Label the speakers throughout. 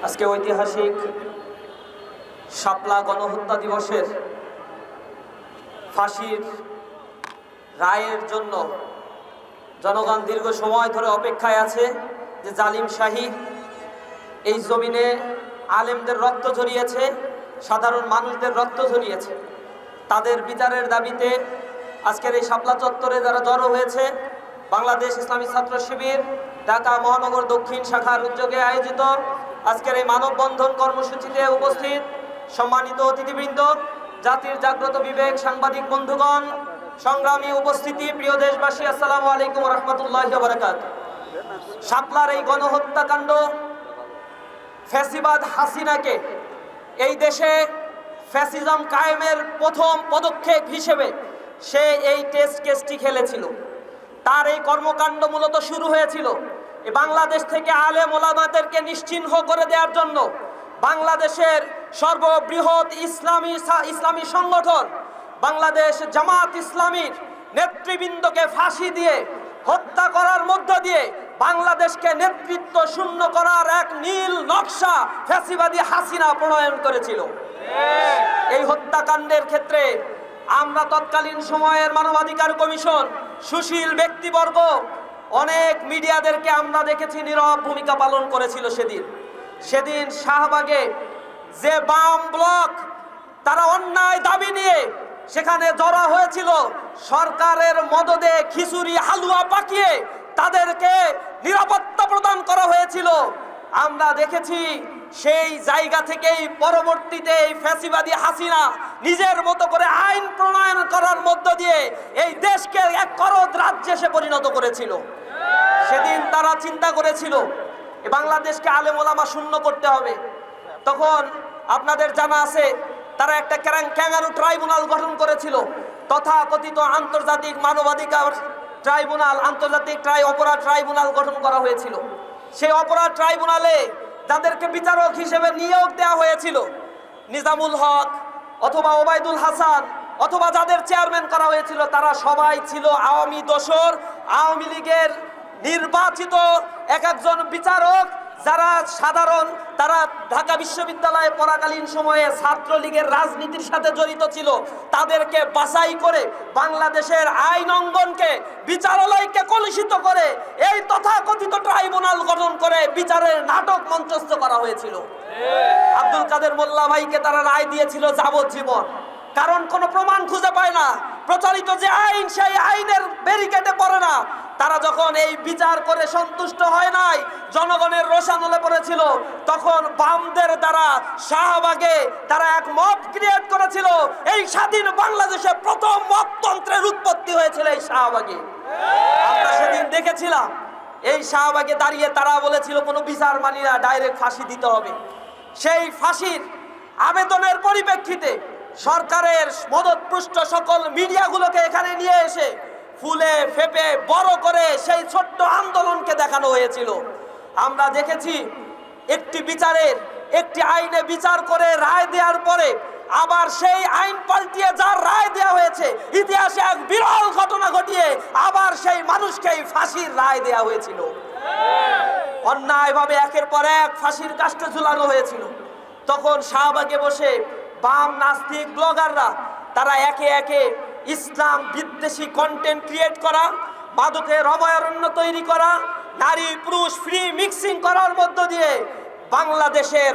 Speaker 1: আজকে ঐতিহাসিক শাপলা গণহত্যা দিবসের ফাঁসির রায়ের জন্য জনগণ দীর্ঘ সময় ধরে অপেক্ষায় আছে যে জালিম শাহী এই জমিনে আলেমদের রক্ত ঝরিয়েছে, সাধারণ মানুষদের রক্ত ঝরিয়েছে। তাদের বিচারের দাবিতে আজকের এই শাপলা চত্বরে যারা জড়ো হয়েছে, বাংলাদেশ ইসলামী ছাত্র শিবির ঢাকা মহানগর দক্ষিণ শাখার উদ্যোগে আয়োজিত আজকের এই মানববন্ধন কর্মসূচিতে উপস্থিত সম্মানিত অতিথিবৃন্দ, জাতির জাগ্রত বিবেক, সাংবাদিক বন্ধুগণ, সংগ্রামী উপস্থিতি, প্রিয় দেশবাসী, আসসালামু আলাইকুম ওয়া রাহমাতুল্লাহি ওয়া বারাকাতুহু। শাপলার এই গণহত্যাকাণ্ড ফ্যাসিবাদ হাসিনাকে এই দেশে ফ্যাসিজম কায়েমের প্রথম পদক্ষেপ হিসেবে সে এই টেস্ট কেসটি খেলেছিল। তার এই কর্মকাণ্ড মূলত শুরু হয়েছিল বাংলাদেশ থেকে আলেম ওলামাদেরকে নিশ্চিহ্ন করে দেওয়ার জন্য। বাংলাদেশের সর্ববৃহৎ ইসলামী সংগঠন বাংলাদেশ জামাত ইসলামীর নেতৃবৃন্দকে ফাঁসি দিয়ে হত্যা করার মধ্য দিয়ে বাংলাদেশকে নেতৃত্ব শূন্য করার এক নীল নকশা ফ্যাসিবাদী হাসিনা প্রণয়ন করেছিল। এই হত্যাকাণ্ডের ক্ষেত্রে আমরা তৎকালীন সময়ের মানবাধিকার কমিশন, সুশীল ব্যক্তিবর্গ, অনেক মিডিয়াদেরকে আমরা দেখেছি নীরব ভূমিকা পালন করেছিল। সেদিন শাহবাগে যে বাম ব্লক তারা অন্যায় দাবি নিয়ে সেখানে জড়ো হয়েছিল, সরকারের মদদে খিচুড়ি হালুয়া পাকিয়ে তাদেরকে নিরাপত্তা প্রদান করা হয়েছিল। আমরা দেখেছি সেই জায়গা থেকেই পরবর্তীতে এই ফ্যাসিবাদী হাসিনা নিজের মতো করে আইন প্রণয়ন করার মধ্য দিয়ে এই দেশকে এক করদ রাজ্যে সে পরিণত করেছিল। সেদিন তারা চিন্তা করেছিল বাংলাদেশকে আলেম ওলামা শূন্য করতে হবে। তখন আপনাদের জানা আছে তারা একটা ক্যাঙ্গারু ট্রাইব্যুনাল গঠন করেছিল, তথাকথিত আন্তর্জাতিক মানবাধিকার ট্রাইব্যুনাল, আন্তর্জাতিক অপরাধ ট্রাইব্যুনাল গঠন করা হয়েছিল। সেই অপরাধ ট্রাইব্যুনালে যাদেরকে বিচারক হিসেবে নিয়োগ দেওয়া হয়েছিল, নিজামুল হক অথবা ওবায়দুল হাসান অথবা যাদের চেয়ারম্যান করা হয়েছিল, তারা সবাই ছিল আওয়ামী দোসর, আওয়ামী লীগের নির্বাচিত একজন বিচারক, যারা তারা ঢাকা বিশ্ববিদ্যালয়ে পড়াকালীন সময়ে ছাত্রলীগের রাজনীতির সাথে জড়িত ছিল। তাদেরকে বাছাই করে বাংলাদেশের আইন অঙ্গনকে, বিচারালয়কে কলুষিত করে এই তথাকথিত ট্রাইব্যুনাল গঠন করে বিচারের নাটক মঞ্চস্থ করা হয়েছিল। আব্দুল কাদের মোল্লা ভাইকে তারা রায় দিয়েছিল যাবজ্জীবন, কারণ কোনো প্রমাণ খুঁজে পায় না। প্রচলিত যে আইন, সেই আইনের ব্যারিকেডে পড়ে না। তারা যখন এই বিচার করে সন্তুষ্ট হয় নাই, জনগণের রোষানলে পড়েছিল, তখন বামদের দ্বারা শাহবাগে তারা এক মব ক্রিয়েট করেছিল। এই স্বাধীন বাংলাদেশে প্রথম মবতন্ত্রের উৎপত্তি হয়েছিল এই শাহবাগে। আমরা সেদিন দেখেছিলাম এই শাহবাগে দাঁড়িয়ে তারা বলেছিল কোনো বিচার মানি না, ডাইরেক্ট ফাঁসি দিতে হবে। সেই ফাঁসির আবেদনের পরিপ্রেক্ষিতে সরকারের মদতপুষ্ট সকল মিডিয়াগুলোকে এখানে নিয়ে এসে ফুলে ফেপে বড় করে সেই ছোট্ট আন্দোলনকে দেখানো হয়েছিল। আমরা দেখেছি একটি আইনে বিচার করে রায় দেওয়ার পরে আবার সেই আইন পাল্টিয়ে যার রায় দেওয়া হয়েছে, ইতিহাসে এক বিরল ঘটনা ঘটিয়ে আবার সেই মানুষকেই ফাঁসির রায় দেওয়া হয়েছিল। অন্যায়ভাবে একের পর এক ফাঁসির কাষ্ঠে ঝুলানো হয়েছিল। তখন শাহবাগে বসে বাম নাস্তিক ব্লগাররা তারা একে একে ইসলাম বিদ্বেষী কন্টেন্ট ক্রিয়েট করা, মাদকের অভয়ারণ্য তৈরি করা, নারী পুরুষ ফ্রি মিক্সিং করার মধ্য দিয়ে বাংলাদেশের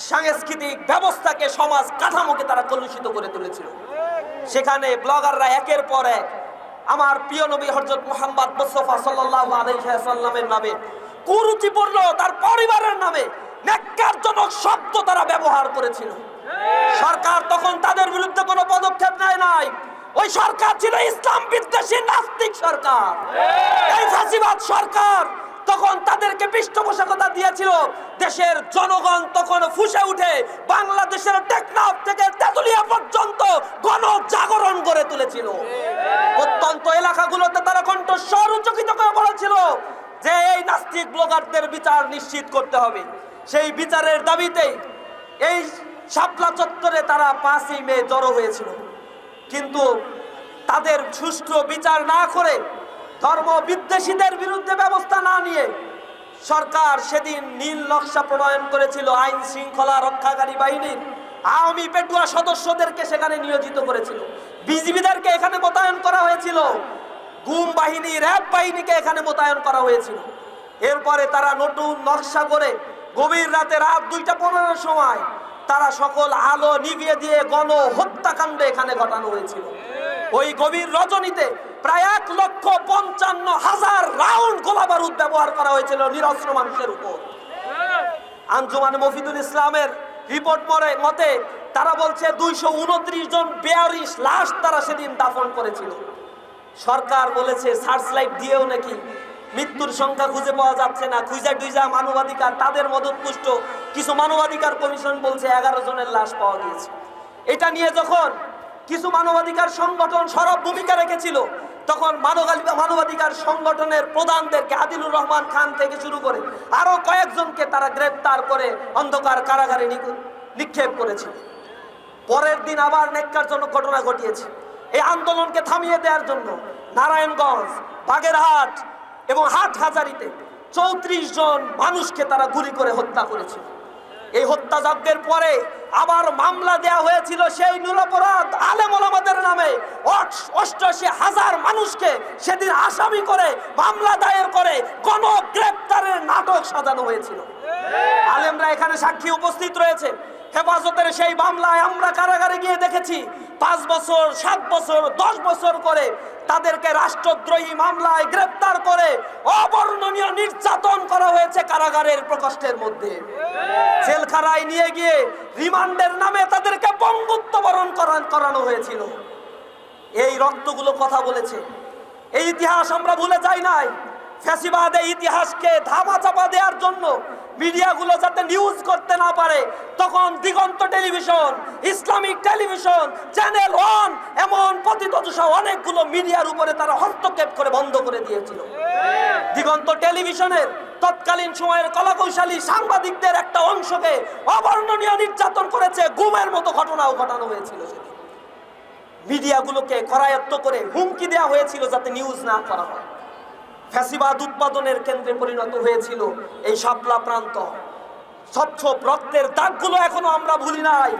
Speaker 1: সাংস্কৃতিক ব্যবস্থাকে, সমাজ কাঠামোকে তারা কলুষিত করে তুলেছিল। সেখানে ব্লগাররা একের পর এক আমার প্রিয় নবী হযরত মুহাম্মদ মুস্তাফা সাল্লাল্লাহু আলাইহি ওয়াসাল্লামের নামে, কুরুচিপূর্ণ তার পরিবারের নামে ন্যাক্কারজনক শব্দ তারা ব্যবহার করেছিল। সরকার তখন তাদের বিরুদ্ধে কোনো পদক্ষেপ নেয় নাই। ওই সরকার ছিল ইসলাম বিদ্বেষী নাস্তিক সরকার। এই ফাঁসিবাদ সরকার তখন তাদেরকে পৃষ্ঠপোষকতা দিয়েছিল। দেশের জনগণ তখন ফুঁসে উঠে বাংলাদেশের টেকনাফ থেকে তেতুলিয়া পর্যন্ত গণজাগরণ গড়ে তুলেছিল। প্রত্যন্ত এলাকাগুলোতে তারা কণ্ঠস্বর উচ্চকিত করে বলেছিল যে এই নাস্তিক ব্লগারদের বিচার নিশ্চিত করতে হবে। সেই বিচারের দাবিতে এই শাপলা চত্বরে তারা 5ই মে জড়ো হয়েছিল। কিন্তু তাদের সুষ্ঠু বিচার না করে, ধর্ম বিদ্বেষীদের বিরুদ্ধে ব্যবস্থা না নিয়ে সরকার সেদিন নীল নকশা প্রণয়ন করেছিল আইন শৃঙ্খলা রক্ষাকারী বাহিনীর আওয়ামী পেটুয়া সদস্যদেরকে সেখানে নিয়োজিত করেছিল, বিজিবিদেরকে এখানে মোতায়েন করা হয়েছিল, গুম বাহিনী র্যাব বাহিনীকে এখানে মোতায়েন করা হয়েছিল। এরপরে তারা নতুন নকশা করে গভীর রাতে রাত 2:15 সময় তারা সকল আলো নিভিয়ে দিয়ে গণ হত্যাকাণ্ড এখানে ঘটানো হয়েছিল। ওই গভীর রজনীতে প্রায় 1,55,000 রাউন্ড গোলা বারুদ ব্যবহার করা হয়েছিল নিরস্ত্র মানুষের উপর। আঞ্জুমান মফিদুল ইসলামের রিপোর্ট মতে তারা বলছে 229 জন বেয়ারিশ লাশ তারা সেদিন দাফন করেছিল। সরকার বলেছে সার্চ লাইট দিয়েও নাকি মৃত্যুর সংখ্যা খুঁজে পাওয়া যাচ্ছে না, খুঁজা মানবাধিকার তাদের মদতপুষ্ট কিছু মানবাধিকার কমিশন বলছে 11 জনের লাশ পাওয়া গিয়েছে। এটা নিয়ে যখন কিছু মানবাধিকার সংগঠন সরব ভূমিকা রেখেছিল, তখন মানবাধিকার সংগঠনের প্রধানদেরকে আদিলুর রহমান খান থেকে শুরু করে আরো কয়েকজনকে তারা গ্রেফতার করে অন্ধকার কারাগারে নিক্ষেপ করেছিল। পরের দিন আবার ন্যাক্কারজনক ঘটনা ঘটিয়েছে। এই আন্দোলনকে থামিয়ে দেওয়ার জন্য নারায়ণগঞ্জ, বাগেরহাট এবং হাটহাজারীতে 34 জন মানুষকে তারা গুলি করে হত্যা করেছিল। এই হত্যাযজ্ঞের পরে আবার মামলা দেয়া হয়েছিল সেই নিরপরাধ আলেম ওলামাদের নামে। 88,000 মানুষকে সেদিন আসামি করে মামলা দায়ের করে গণগ্রেপ্তারের নাটক সাজানো হয়েছিল। আলেমরা এখানে সাক্ষী উপস্থিত রয়েছে। হেফাজতের সেই মামলায় আমরা কারাগারে গিয়ে দেখেছি 5 বছর, 7 বছর, 10 বছর করে তাদেরকে রাষ্ট্রদ্রোহী মামলায় গ্রেফতার করে অবর্ণনীয় নির্যাতন করা হয়েছে কারাগারের প্রকোষ্ঠের মধ্যে। জেলখানায় নিয়ে গিয়ে রিমান্ডের নামে তাদেরকে বঙ্গুত্ব বরণ করানো হয়েছিল। এই রক্তগুলো কথা বলেছে। এই ইতিহাস আমরা ভুলে যাই নাই। ফ্যাসিবাদ এই ইতিহাসকে ধামাচাপা দেওয়ার জন্য মিডিয়াগুলো যাতে নিউজ করতে না পারে, তখন দিগন্ত টেলিভিশন, ইসলামিক টেলিভিশন, চ্যানেল 1 এমন পতিতদশা অনেকগুলো মিডিয়ার উপরে তারা হস্তক্ষেপ করে বন্ধ করে দিয়েছিল। দিগন্ত টেলিভিশনের তৎকালীন সময়ের কলাকৌশলী সাংবাদিকদের একটা অংশকে অবর্ণনীয় নির্যাতন করেছে, গুমের মতো ঘটনাও ঘটানো হয়েছিল। মিডিয়াগুলোকে করায়ত্ত করে হুমকি দেওয়া হয়েছিল যাতে নিউজ না করা হয়। ফ্যাসিবাদ উৎপাদনের কেন্দ্রে পরিণত হয়েছিল এই শাপলা প্রান্ত। স্বচ্ছ রক্তের দাগগুলো এখনো আমরা ভুলি নাই।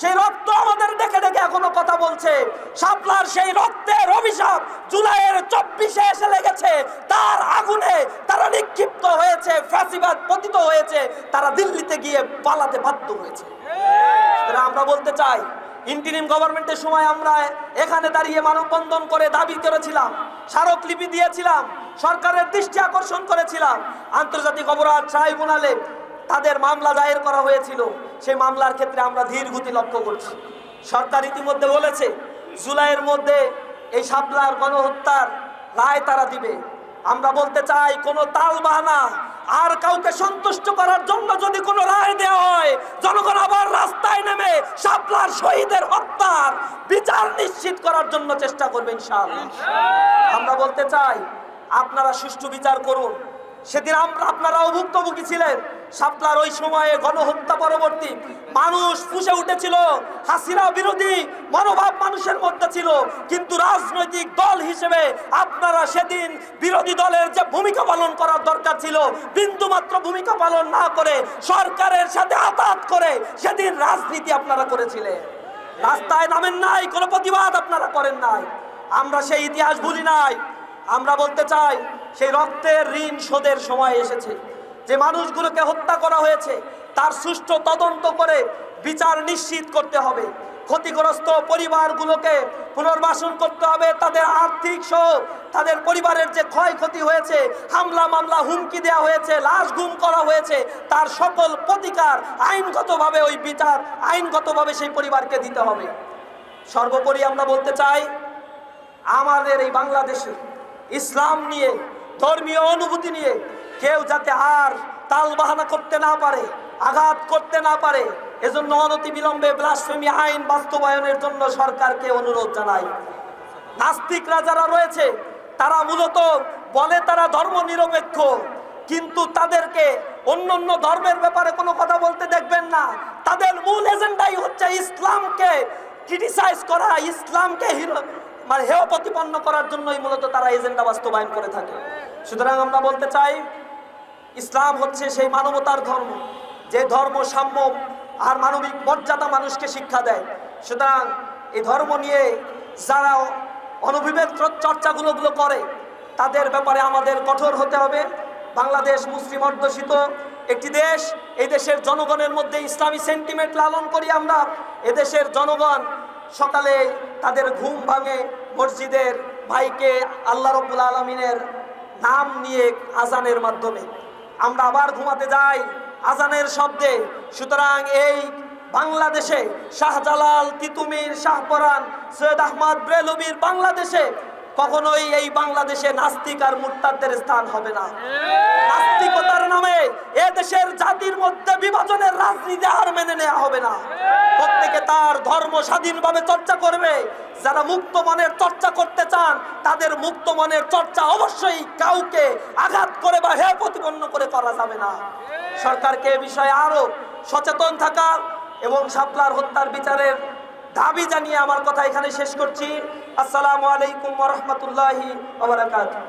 Speaker 1: সেই রক্ত আমাদের দেখে দেখে এখনো কথা বলছে। শাপলার সেই রক্তের অভিশাপ জুলাইয়ের 24-এ এসে লেগেছে। তার আগুনে তারা নিক্ষিপ্ত হয়েছে, ফ্যাসিবাদ পতিত হয়েছে, তারা দিল্লিতে গিয়ে পালাতে বাধ্য হয়েছে। আমরা বলতে চাই, ইন্টিরিম গভর্নমেন্টের সময় আমরা এখানে দাঁড়িয়ে মানববন্ধন করে দাবি করেছিলাম, স্মারকলিপি দিয়েছিলাম, সরকারের দৃষ্টি আকর্ষণ করেছিলাম। আন্তর্জাতিক অপরাধ ট্রাইব্যুনালে তাদের মামলা দায়ের করা হয়েছিল। সেই মামলার ক্ষেত্রে আমরা ধীর গতি লক্ষ্য করছি। সরকার ইতিমধ্যে বলেছে জুলাইয়ের মধ্যে এই শাপলার গণহত্যার রায় তারা দিবে। আমরা বলতে চাই, কোনো তালবাহানা আর কাউকে সন্তুষ্ট করার জন্য যদি কোনো রায় দেওয়া হয়, জনগণ আবার রাস্তায় নেমে শাপলার শহীদের হত্যার বিচার নিশ্চিত করার জন্য চেষ্টা করবে ইনশাআল্লাহ। আমরা বলতে চাই, আপনারা সুষ্ঠু বিচার করুন। সেদিন আপনারাও ভুক্তভোগী ছিলেন। শাপলার ওই সময়ে গণহত্যা পরবর্তী মানুষ ফুঁসে উঠেছিল, হাসিনা বিরোধী মনোভাব মানুষের মধ্যে ছিল। কিন্তু রাজনৈতিক দল হিসেবে আপনারা সেদিন বিরোধী দলের যে ভূমিকা পালন করার দরকার ছিল, বিন্দুমাত্র ভূমিকা পালন না করে সরকারের সাথে আঘাত করে সেদিন রাজনীতি আপনারা করেছিলেন। রাস্তায় নামেন নাই, কোনো প্রতিবাদ আপনারা করেন নাই। আমরা সেই ইতিহাস ভুলি নাই। আমরা বলতে চাই, সেই রক্তের ঋণ শোধের সময় এসেছে। যে মানুষগুলোকে হত্যা করা হয়েছে তার সুষ্ঠু তদন্ত করে বিচার নিশ্চিত করতে হবে। ক্ষতিগ্রস্ত পরিবারগুলোকে পুনর্বাসন করতে হবে। তাদের আর্থিক সহ তাদের পরিবারের যে ক্ষয়ক্ষতি হয়েছে, হামলা মামলা হুমকি দেওয়া হয়েছে, লাশ গুম করা হয়েছে, তার সকল প্রতিকার আইনগতভাবে ওই বিচার আইনগতভাবে সেই পরিবারকে দিতে হবে। সর্বোপরি আমরা বলতে চাই, আমাদের এই বাংলাদেশে ইসলাম নিয়ে, ধর্মীয় অনুভূতি নিয়ে কেউ যাতে আর তালবাহানা করতে না পারে, আঘাত করতে না পারে, এজন্য অনতিবিলম্বে ব্লাসফেমি আইন বাস্তবায়নের জন্য সরকারকে অনুরোধ জানাই। নাস্তিকরা যারা রয়েছে তারা মূলত বলে তারা ধর্ম নিরপেক্ষ, কিন্তু তাদেরকে অন্য ধর্মের ব্যাপারে কোনো কথা বলতে দেখবেন না। তাদের মূল এজেন্ডাই হচ্ছে ইসলামকে ক্রিটিসাইজ করা, ইসলামকে হেয় প্রতিপন্ন করার জন্যই মূলত তারা এজেন্ডা বাস্তবায়ন করে থাকে। সুতরাং আমরা বলতে চাই, ইসলাম হচ্ছে সেই মানবতার ধর্ম, যে ধর্ম সাম্য আর মানবিক মর্যাদা মানুষকে শিক্ষা দেয়। সুতরাং এই ধর্ম নিয়ে যারা অনভিবেক চর্চাগুলো করে তাদের ব্যাপারে আমাদের কঠোর হতে হবে। বাংলাদেশ মুসলিম অধ্যুষিত একটি দেশ, এই দেশের জনগণের মধ্যে ইসলামী সেন্টিমেন্ট লালন করি আমরা। এদেশের জনগণ সকালে তাদের ঘুম ভাঙে মসজিদের ভাইকে আল্লাহ রাব্বুল আলামিনের নাম নিয়ে আজানের মাধ্যমে, আমরা আবার ঘুমাতে যাই আজানের শব্দে। সুতরাং এই বাংলাদেশে শাহজালাল, তিতুমির, শাহপরান, সৈয়দ আহমদ ব্রেলভির বাংলাদেশে কখনোই এই বাংলাদেশে নাস্তিক আর মুরতাদদের স্থান হবে না। নাস্তিকতার নামে এ দেশের জাতির মধ্যে বিভাজনের রাজনীতি আর মেনে নেওয়া হবে না। প্রত্যেকে তার ধর্ম স্বাধীনভাবে চর্চা করবে। যারা মুক্ত মনের চর্চা করতে চান তাদের মুক্ত মনের চর্চা অবশ্যই কাউকে আঘাত করে বা হেয় প্রতিপন্ন করে করা যাবে না। সরকারকে এ বিষয়ে আরো সচেতন থাকা এবং শাপলার হত্যার বিচারের দাবি জানিয়ে আমার কথা এখানে শেষ করছি। আসসালামু আলাইকুম ওয়া রাহমাতুল্লাহি ওয়া বারাকাতুহু।